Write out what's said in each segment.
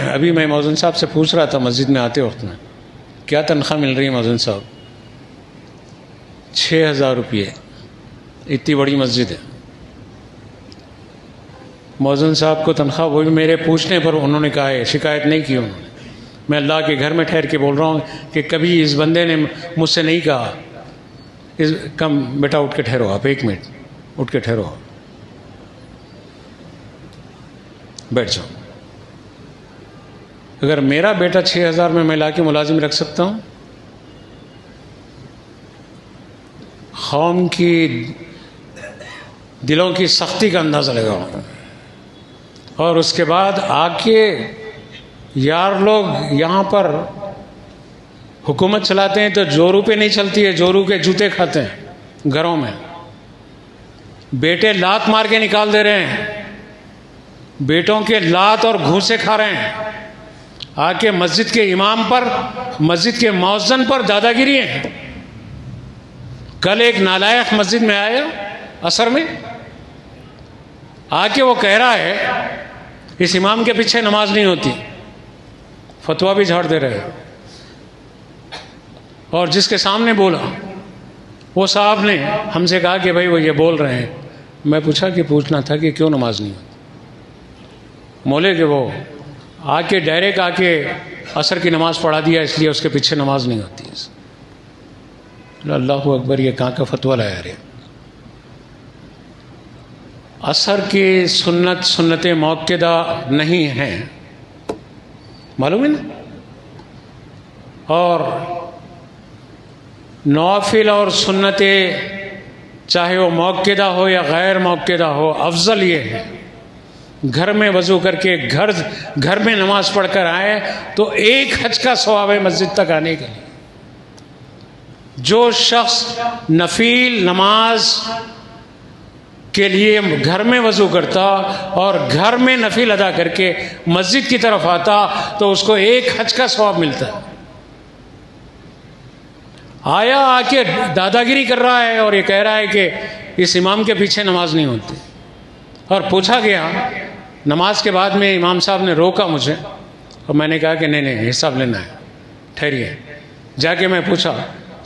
ابھی میں مؤذن صاحب سے پوچھ رہا تھا مسجد میں آتے وقت میں، کیا تنخواہ مل رہی ہے مؤذن صاحب؟ 6,000 روپئے، اتنی بڑی مسجد ہے۔ مؤذن صاحب کو تنخواہ، وہ بھی میرے پوچھنے پر انہوں نے کہا ہے، شکایت نہیں کی انہوں نے۔ میں اللہ کے گھر میں ٹھہر کے بول رہا ہوں کہ کبھی اس بندے نے مجھ سے نہیں کہا کم بیٹا اٹھ کے ٹھہرو، آپ 1 منٹ اٹھ کے ٹھہرو، بیٹھ جاؤ۔ اگر میرا بیٹا 6,000 میں لا کے ملازم رکھ سکتا ہوں، قوم کی دلوں کی سختی کا اندازہ لگاؤں، اور اس کے بعد آ کے یار لوگ یہاں پر حکومت چلاتے ہیں تو جورو پہ نہیں چلتی ہے، جورو کے جوتے کھاتے ہیں گھروں میں، بیٹے لات مار کے نکال دے رہے ہیں، بیٹوں کے لات اور گھوسے کھا رہے ہیں، آ کے مسجد کے امام پر، مسجد کے مؤذن پر دادا گیری ہے۔ کل ایک نالائق مسجد میں آیا عصر میں، آ کے وہ کہہ رہا ہے اس امام کے پیچھے نماز نہیں ہوتی، فتویٰ بھی جھاڑ دے رہے ہیں۔ اور جس کے سامنے بولا وہ صاحب نے ہم سے کہا کہ بھائی وہ یہ بول رہے ہیں۔ میں پوچھا کہ پوچھنا تھا کہ کیوں نماز نہیں ہوتی؟ بولے کہ وہ آ کے ڈائریکٹ آ کے عصر کی نماز پڑھا دیا، اس لیے اس کے پیچھے نماز نہیں ہوتی۔ اللہ اکبر، یہ کہاں کا فتویٰ لایا رہے؟ عصر کی سنت موقدہ نہیں ہیں، معلوم ہے نا؟ اور نوافل اور سنتیں چاہے وہ موقدہ ہو یا غیر موقدہ ہو، افضل یہ ہے گھر میں وضو کر کے گھر میں نماز پڑھ کر آئے تو 1 حج کا ثواب ہے مسجد تک آنے کے لیے۔ جو شخص نفل نماز کے لیے گھر میں وضو کرتا اور گھر میں نفل ادا کر کے مسجد کی طرف آتا تو اس کو 1 حج کا ثواب ملتا ہے۔ آیا آ کے دادا گیری کر رہا ہے اور یہ کہہ رہا ہے کہ اس امام کے پیچھے نماز نہیں ہوتی۔ اور پوچھا گیا نماز کے بعد میں، امام صاحب نے روکا مجھے اور میں نے کہا کہ نہیں حساب لینا ہے، ٹھہریے۔ جا کے میں پوچھا،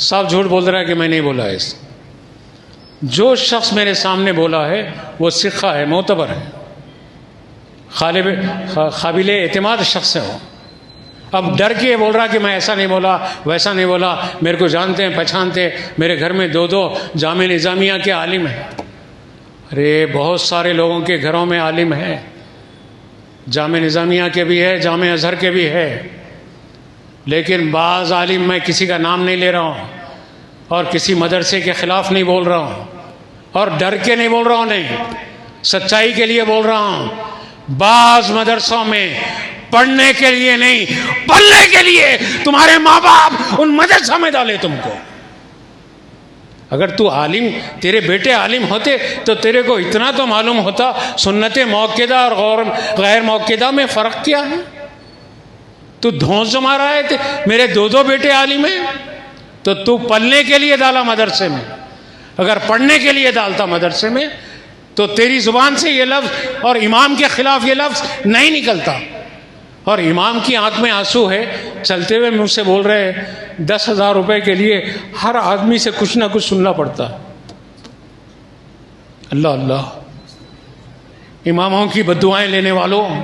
صاحب جھوٹ بول رہا ہے کہ میں نہیں بولا ہے۔ جو شخص میرے سامنے بولا ہے وہ ثقہ ہے، معتبر ہے، قابل اعتماد شخص ہے وہ۔ اب ڈر کے بول رہا کہ میں ایسا نہیں بولا، ویسا نہیں بولا، میرے کو جانتے ہیں پہچانتے ہیں، میرے گھر میں 2 جامع نظامیہ کے عالم ہیں۔ ارے بہت سارے لوگوں کے گھروں میں عالم ہے، جامع نظامیہ کے بھی ہے، جامع ازہر کے بھی ہے، لیکن بعض عالم، میں کسی کا نام نہیں لے رہا ہوں اور کسی مدرسے کے خلاف نہیں بول رہا ہوں اور ڈر کے نہیں بول رہا ہوں، نہیں، سچائی کے لیے بول رہا ہوں۔ بعض مدرسوں میں پڑھنے کے لیے نہیں، پڑھنے کے لیے تمہارے ماں باپ ان مدرسہ میں ڈالے تم کو۔ اگر تو عالم، تیرے بیٹے عالم ہوتے تو تیرے کو اتنا تو معلوم ہوتا سنت موقدہ اور غیر موقدہ میں فرق کیا ہے۔ تو دھونس جما رہا ہے میرے 2 بیٹے عالم ہیں، تو تو پڑھنے کے لیے ڈالا مدرسے میں۔ اگر پڑھنے کے لیے ڈالتا مدرسے میں تو تیری زبان سے یہ لفظ اور امام کے خلاف یہ لفظ نہیں نکلتا۔ اور امام کی آنکھ میں آنسو ہے، چلتے ہوئے مجھ سے بول رہے ہیں 10,000 روپے کے لیے ہر آدمی سے کچھ نہ کچھ سننا پڑتا ہے۔ اللہ اللہ، اماموں کی بددعائیں لینے والوں،